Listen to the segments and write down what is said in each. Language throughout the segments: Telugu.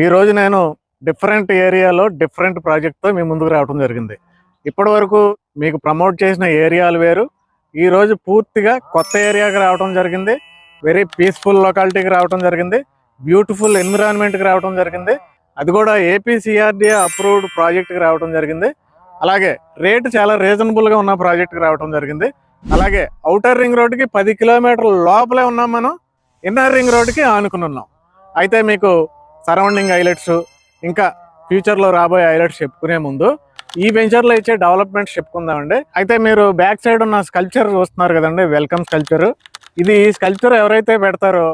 ఈరోజు నేను డిఫరెంట్ ఏరియాలో డిఫరెంట్ ప్రాజెక్ట్తో మీ ముందుకు రావడం జరిగింది. ఇప్పటి వరకు మీకు ప్రమోట్ చేసిన ఏరియాలు వేరు. ఈరోజు పూర్తిగా కొత్త ఏరియాకి రావడం జరిగింది. వెరీ పీస్ఫుల్ లొకాలిటీకి రావడం జరిగింది. బ్యూటిఫుల్ ఎన్విరాన్మెంట్కి రావడం జరిగింది. అది కూడా ఏపీసీఆర్డీఏ అప్రూవ్డ్ ప్రాజెక్ట్కి రావడం జరిగింది. అలాగే రేటు చాలా రీజనబుల్గా ఉన్న ప్రాజెక్ట్కి రావడం జరిగింది. అలాగే ఔటర్ రింగ్ రోడ్డుకి 10 కిలోమీటర్ల లోపలే ఉన్నాం మనం. ఇన్నర్ రింగ్ రోడ్డుకి ఆనుకుని ఉన్నాం. అయితే మీకు సరౌండింగ్ హైలైట్స్ ఇంకా ఫ్యూచర్లో రాబోయే హైలైట్స్ చెప్పుకునే ముందు ఈ వెంచర్లో ఇచ్చే డెవలప్మెంట్స్ చెప్పుకుందామండి. అయితే మీరు బ్యాక్ సైడ్ ఉన్న స్కల్ప్చర్ చూస్తున్నారు కదండి, వెల్కమ్ స్కల్ప్చర్. ఇది స్కల్ప్చర్ ఎవరైతే పెడతారో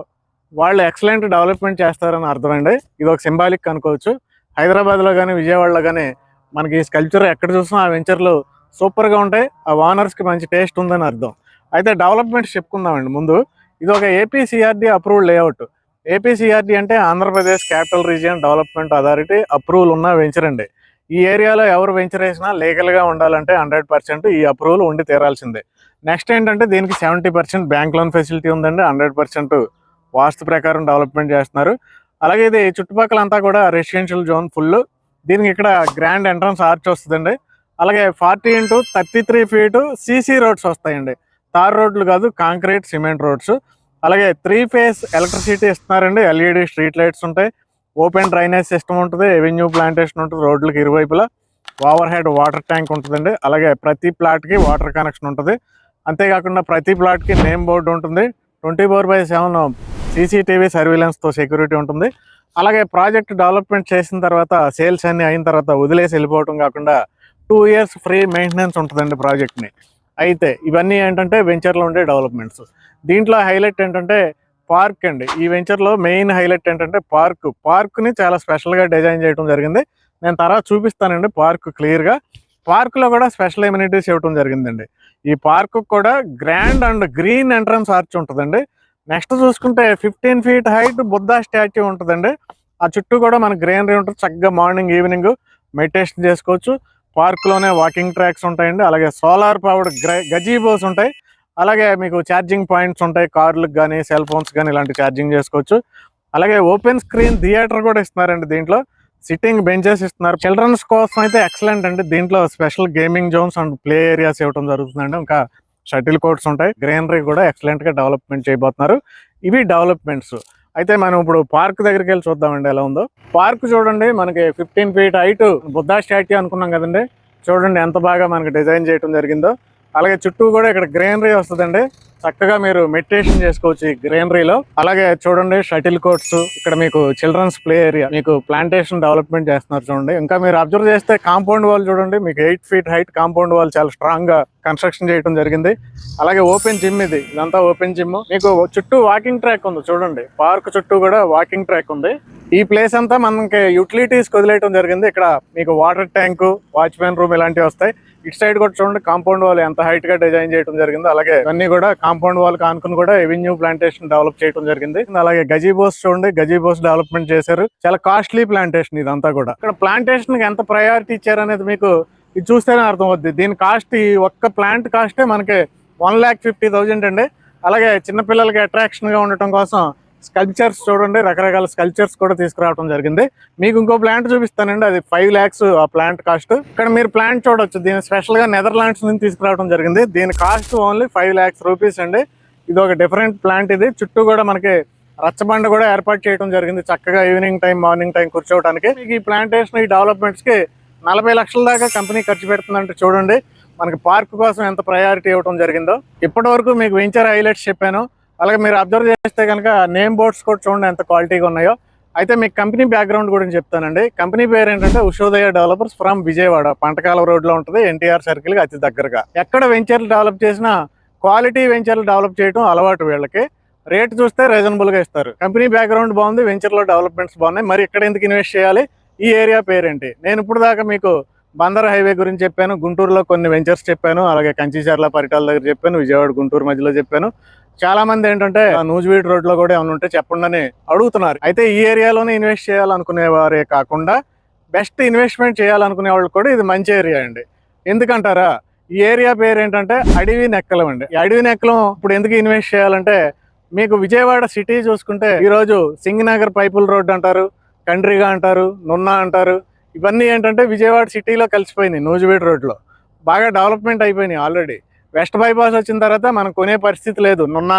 వాళ్ళు ఎక్సలెంట్ డెవలప్మెంట్ చేస్తారని అర్థం అండి. ఇది ఒక సింబాలిక్ అనుకోవచ్చు. హైదరాబాద్లో కానీ విజయవాడలో కానీ మనకి ఈ స్కల్ప్చర్ ఎక్కడ చూసినా ఆ వెంచర్లు సూపర్గా ఉంటాయి. ఆ ఓనర్స్కి మంచి టేస్ట్ ఉందని అర్థం. అయితే డెవలప్మెంట్స్ చెప్పుకుందామండి. ముందు ఇది ఒక ఏపీసీఆర్డీ అప్రూవ్డ్ లేఅవుట్. ఏపీసీఆర్డీ అంటే Andhra Pradesh capital region development authority approval ఉన్న వెంచర్ అండి. ఈ ఏరియాలో ఎవరు వెంచర్ వేసినా లీగల్గా ఉండాలంటే 100% ఈ అప్రూవల్ ఉండి తీరాల్సిందే. నెక్స్ట్ ఏంటంటే దీనికి 70% బ్యాంక్ లోన్ ఫెసిలిటీ ఉందండి. 100% వాస్తు ప్రకారం డెవలప్మెంట్ చేస్తున్నారు. అలాగే ఇది చుట్టుపక్కలంతా కూడా రెసిడెన్షియల్ జోన్ ఫుల్. దీనికి ఇక్కడ గ్రాండ్ ఎంట్రన్స్ ఆర్చ్ వస్తుందండి. అలాగే 40 x 33 ఫీట్ సీసీ రోడ్స్ వస్తాయండి. తార్ రోడ్లు కాదు, కాంక్రీట్ సిమెంట్ రోడ్స్. అలాగే 3 ఫేజ్ ఎలక్ట్రిసిటీ ఇస్తున్నారండి. ఎల్ఈడి స్ట్రీట్ లైట్స్ ఉంటాయి. ఓపెన్ డ్రైనేజ్ సిస్టమ్ ఉంటుంది. ఎవెన్యూ ప్లాంటేషన్ ఉంటుంది. రోడ్లకు ఇరువైపులా ఓవర్ హెడ్ వాటర్ ట్యాంక్ ఉంటుందండి. అలాగే ప్రతి ప్లాట్కి వాటర్ కనెక్షన్ ఉంటుంది. అంతేకాకుండా ప్రతి ప్లాట్కి నేమ్ బోర్డు ఉంటుంది. 24/7 సీసీటీవీ సర్వీలెన్స్తో సెక్యూరిటీ ఉంటుంది. అలాగే ప్రాజెక్ట్ డెవలప్మెంట్ చేసిన తర్వాత సేల్స్ అన్నీ అయిన తర్వాత వదిలేసి వెళ్ళిపోవటం కాకుండా 2 years ఫ్రీ మెయింటెనెన్స్ ఉంటుందండి ప్రాజెక్ట్ని. అయితే ఇవన్నీ ఏంటంటే వెంచర్లో ఉండే డెవలప్మెంట్స్. దీంట్లో హైలైట్ ఏంటంటే పార్క్ అండి. ఈ వెంచర్లో మెయిన్ హైలైట్ ఏంటంటే పార్క్ని చాలా స్పెషల్గా డిజైన్ చేయడం జరిగింది. నేను తర్వాత చూపిస్తానండి పార్క్ క్లియర్గా. పార్క్లో కూడా స్పెషల్ ఎమ్యూనిటీస్ ఇవ్వడం జరిగిందండి. ఈ పార్క్ కూడా grand and green entrance arch ఉంటుందండి. నెక్స్ట్ చూసుకుంటే 15 feet హైట్ బుద్ధా స్టాచ్యూ ఉంటుందండి. ఆ చుట్టూ కూడా మనకు గ్రీనరీ ఉంటుంది. చక్కగా మార్నింగ్ ఈవినింగ్ మెడిటేషన్ చేసుకోవచ్చు. పార్క్లోనే వాకింగ్ ట్రాక్స్ ఉంటాయండి. అలాగే సోలార్ పవర్డ్ గజీబోస్ ఉంటాయి. అలాగే మీకు ఛార్జింగ్ పాయింట్స్ ఉంటాయి. కార్లకు కానీ సెల్ ఫోన్స్ కానీ ఇలాంటి ఛార్జింగ్ చేసుకోవచ్చు. అలాగే ఓపెన్ స్క్రీన్ థియేటర్ కూడా ఇస్తున్నారండి. దీంట్లో సిట్టింగ్ బెంచెస్ ఇస్తున్నారు. చిల్డ్రన్స్ కోసం అయితే ఎక్సలెంట్ అండి. దీంట్లో special gaming zones and play areas ఇవ్వడం జరుగుతుందండి. ఇంకా షటిల్ కోర్ట్స్ ఉంటాయి. గ్రీనరీ కూడా ఎక్సలెంట్గా డెవలప్మెంట్ చేయబోతున్నారు. ఇవి డెవలప్మెంట్స్. అయితే మనం ఇప్పుడు పార్క్ దగ్గరికి వెళ్ళి చూద్దామండి ఎలా ఉందో. పార్క్ చూడండి, మనకి 15 feet హైట్ బుద్ధా స్టాట్యూ అనుకున్నాం కదండి. చూడండి ఎంత బాగా మనకి డిజైన్ చేయడం జరిగిందో. అలాగే చుట్టూ కూడా ఇక్కడ గ్రీనరీ వస్తుందండి. చక్కగా మీరు మెడిటేషన్ చేసుకోవచ్చు ఈ గ్రీనరీలో. అలాగే చూడండి షటిల్ కోర్ట్స్, ఇక్కడ మీకు చిల్డ్రన్స్ ప్లే ఏరియా, మీకు ప్లాంటేషన్ డెవలప్మెంట్ చేస్తున్నారు చూడండి. ఇంకా మీరు అబ్జర్వ్ చేస్తే కాంపౌండ్ వాల్ చూడండి, మీకు 8 feet హైట్ కాంపౌండ్ వాల్ చాలా స్ట్రాంగ్ గా కన్స్ట్రక్షన్ చేయడం జరిగింది. అలాగే ఓపెన్ జిమ్, ఇదంతా ఓపెన్ జిమ్. మీకు చుట్టూ వాకింగ్ ట్రాక్ ఉంది చూడండి. పార్క్ చుట్టూ కూడా వాకింగ్ ట్రాక్ ఉంది. ఈ ప్లేస్ అంతా మనకి యూటిలిటీస్ వదిలేయడం జరిగింది. ఇక్కడ మీకు వాటర్ ట్యాంక్, వాచ్మెన్ రూమ్ ఇలాంటివి వస్తాయి. ఇటు సైడ్ కూడా చూడండి కాంపౌండ్ వాల్ ఎంత హైట్ గా డిజైన్ చేయడం జరిగింది. అలాగే ఇవన్నీ కూడా కాంపౌండ్ వాల్ కానుకుని కూడా ఎవెన్యూ ప్లాంటేషన్ డెవలప్ చేయడం జరిగింది. అలాగే గజీబోస్ చూడండి, గజీబోస్ డెవలప్మెంట్ చేశారు. చాలా కాస్ట్లీ ప్లాంటేషన్ ఇదంతా కూడా. ఇక్కడ ప్లాంటేషన్ కి ఎంత ప్రయారిటీ ఇచ్చారు అనేది మీకు ఇది చూస్తేనే అర్థం అవుద్ది. దీని కాస్ట్, ఈ ఒక్క ప్లాంట్ కాస్టే మనకి 1,50,000 అండి. అలాగే చిన్నపిల్లలకి అట్రాక్షన్ గా ఉండటం కోసం స్కల్ప్చర్స్ చూడండి, రకరకాల స్కల్ప్చర్స్ కూడా తీసుకురావడం జరిగింది. మీకు ఇంకో ప్లాంట్ చూపిస్తానండి, అది 5 lakhs ఆ ప్లాంట్ కాస్ట్. ఇక్కడ మీరు ప్లాంట్ చూడొచ్చు. దీని స్పెషల్ గా నెదర్లాండ్స్ నుంచి తీసుకురావడం జరిగింది. దీని కాస్ట్ ఓన్లీ 5 lakhs రూపీస్ అండి. ఇది ఒక డిఫరెంట్ ప్లాంట్. ఇది చుట్టూ కూడా మనకి రచ్చబండ కూడా ఏర్పాటు చేయడం జరిగింది. చక్కగా ఈవినింగ్ టైం, మార్నింగ్ టైం కూర్చోవడానికి. ఈ ప్లాంటేషన్, ఈ డెవలప్మెంట్స్ కి 40 lakhs దాకా కంపెనీ ఖర్చు పెడుతుందంటే చూడండి మనకి పార్క్ కోసం ఎంత ప్రయారిటీ ఇవ్వడం జరిగిందో. ఇప్పటి వరకు మీకు వెంచర్ హైలైట్స్ చెప్పాను. అలాగే మీరు అబ్జర్వ్ చేస్తే కనుక నేమ్ బోర్డ్స్ కూడా చూడండి ఎంత క్వాలిటీగా ఉన్నాయో. అయితే మీకు కంపెనీ బ్యాక్గ్రౌండ్ గురించి చెప్తానండి. కంపెనీ పేరు ఏంటంటే ఉషోదయ డెవలపర్స్ ఫ్రమ్ విజయవాడ. పంటకాల రోడ్లో ఉంటుంది, ఎన్టీఆర్ సర్కిల్కి అతి దగ్గరగా. ఎక్కడ వెంచర్లు డెవలప్ చేసినా క్వాలిటీ వెంచర్లు డెవలప్ చేయడం అలవాటు వీళ్ళకి. రేట్ చూస్తే రీజనబుల్గా ఇస్తారు. కంపెనీ బ్యాక్గ్రౌండ్ బాగుంది, వెంచర్లో డెవలప్మెంట్స్ బాగున్నాయి. మరి ఇక్కడ ఎందుకు ఇన్వెస్ట్ చేయాలి, ఈ ఏరియా పేరేంటి? నేను ఇప్పుడు దాకా మీకు బందర్ హైవే గురించి చెప్పాను, గుంటూరులో కొన్ని వెంచర్స్ చెప్పాను, అలాగే కంచిచర్ల పరిటాల దగ్గర చెప్పాను, విజయవాడ గుంటూరు మధ్యలో చెప్పాను. చాలా మంది ఏంటంటే నూజివీడ్ రోడ్ లో కూడా ఏమైనా ఉంటే చెప్పండి అని అడుగుతున్నారు. అయితే ఈ ఏరియాలోనే ఇన్వెస్ట్ చేయాలనుకునే వారే కాకుండా బెస్ట్ ఇన్వెస్ట్మెంట్ చేయాలనుకునే వాళ్ళు కూడా ఇది మంచి ఏరియా అండి. ఎందుకంటారా, ఈ ఏరియా పేరు ఏంటంటే అడవి నెక్కలం అండి. ఈ అడవి నెక్కలం ఇప్పుడు ఎందుకు ఇన్వెస్ట్ చేయాలంటే, మీకు విజయవాడ సిటీ చూసుకుంటే ఈరోజు సింగనగర్ పైపుల్ రోడ్ అంటారు, కండ్రిగా అంటారు, నున్నా అంటారు. ఇవన్నీ ఏంటంటే విజయవాడ సిటీలో కలిసిపోయినాయి. నూజివీడు రోడ్లో బాగా డెవలప్మెంట్ అయిపోయినాయి ఆల్రెడీ. వెస్ట్ బైపాస్ వచ్చిన తర్వాత మనం కొనే పరిస్థితి లేదు. నున్న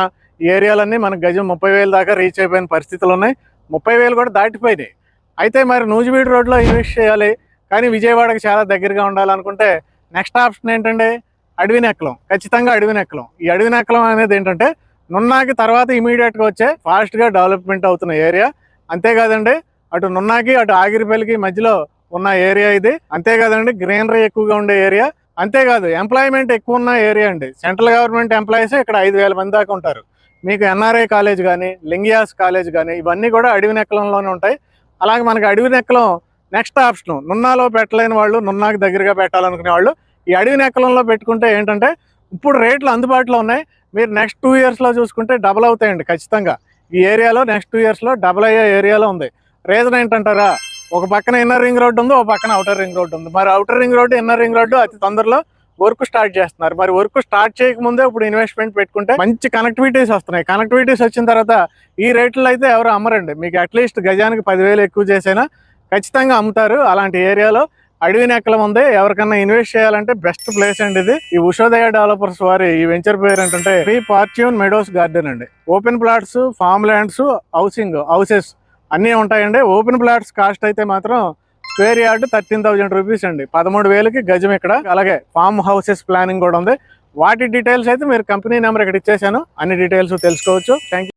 ఈ ఏరియాలన్నీ మనకు గజం 30,000 దాకా రీచ్ అయిపోయిన పరిస్థితులు ఉన్నాయి. 30,000 కూడా దాటిపోయినాయి. అయితే మరి నూజివీడు రోడ్లో ఇన్వెస్ట్ చేయాలి, కానీ విజయవాడకి చాలా దగ్గరగా ఉండాలనుకుంటే నెక్స్ట్ ఆప్షన్ ఏంటంటే అడవినెక్కలం. ఖచ్చితంగా అడవినెక్కలం. ఈ అడవినెక్కలం అనేది ఏంటంటే నున్నాకి తర్వాత ఇమీడియట్గా వచ్చే ఫాస్ట్గా డెవలప్మెంట్ అవుతున్న ఏరియా. అంతేకాదండి, అటు నున్నాకి అటు ఆగిరిపల్లికి మధ్యలో ఉన్న ఏరియా ఇది. అంతేకాదండి, గ్రీనరీ ఎక్కువగా ఉండే ఏరియా. అంతేకాదు, ఎంప్లాయ్మెంట్ ఎక్కువ ఉన్న ఏరియా అండి. సెంట్రల్ గవర్నమెంట్ ఎంప్లాయీస్ ఇక్కడ 5,000 మంది దాకా ఉంటారు. మీకు ఎన్ఆర్ఐ కాలేజ్ కానీ, లింగియాస్ కాలేజ్ కానీ ఇవన్నీ కూడా అడవినెక్కలంలోనే ఉంటాయి. అలాగే మనకి అడవినెక్కలం నెక్స్ట్ ఆప్షన్. నున్నాలో పెట్టలేని వాళ్ళు, నున్నాకి దగ్గరగా పెట్టాలనుకునే వాళ్ళు ఈ అడవినెక్కలంలో పెట్టుకుంటే ఏంటంటే ఇప్పుడు రేట్లు అందుబాటులో ఉన్నాయి. మీరు నెక్స్ట్ 2 ఇయర్స్లో చూసుకుంటే డబల్ అవుతాయండి ఖచ్చితంగా. ఈ ఏరియాలో నెక్స్ట్ 2 ఇయర్స్లో డబల్ అయ్యే ఏరియాలో ఉంది. రీజన్ ఏంటంటారా, ఒక పక్కన ఇన్నర్ రింగ్ రోడ్డు ఉంది, ఒక పక్కన అవుటర్ రింగ్ రోడ్డు ఉంది. మరి outer ring road, inner ring road అతి తొందరలో వర్క్ స్టార్ట్ చేస్తున్నారు. మరి వర్క్ స్టార్ట్ చేయకముందే ఇప్పుడు ఇన్వెస్ట్మెంట్ పెట్టుకుంటే మంచి కనెక్టివిటీస్ వస్తున్నాయి. కనెక్టివిటీస్ వచ్చిన తర్వాత ఈ రేట్లు అయితే ఎవరు అమ్మరండి. మీకు అట్లీస్ట్ గజానికి 10,000 ఎక్కువ చేసైనా ఖచ్చితంగా అమ్ముతారు. అలాంటి ఏరియాలో అడవినెక్కలం ఉంది. ఎవరికన్నా ఇన్వెస్ట్ చేయాలంటే బెస్ట్ ప్లేస్ అండి ఇది. ఈ ఉషోదయ డెవలపర్స్ వారి ఈ వెంచర్ పేరు ఏంటంటే శ్రీ ఫార్చ్యూన్ మెడోస్ గార్డెన్ అండి. Open plots, farm lands, houses అన్నీ ఉంటాయండి. ఓపెన్ ప్లాట్స్ కాస్ట్ అయితే మాత్రం స్క్వేర్ యార్డ్ 13,000 రూపీస్ అండి. 13,000కి గజం ఇక్కడ. అలాగే ఫార్మ్ హౌసెస్ ప్లానింగ్ కూడా ఉంది. వాటి డీటెయిల్స్ అయితే మీరు కంపెనీ నెంబర్ ఇక్కడ ఇచ్చేసాను. అన్ని డీటెయిల్స్ తెలుసుకోవచ్చు. Thank you.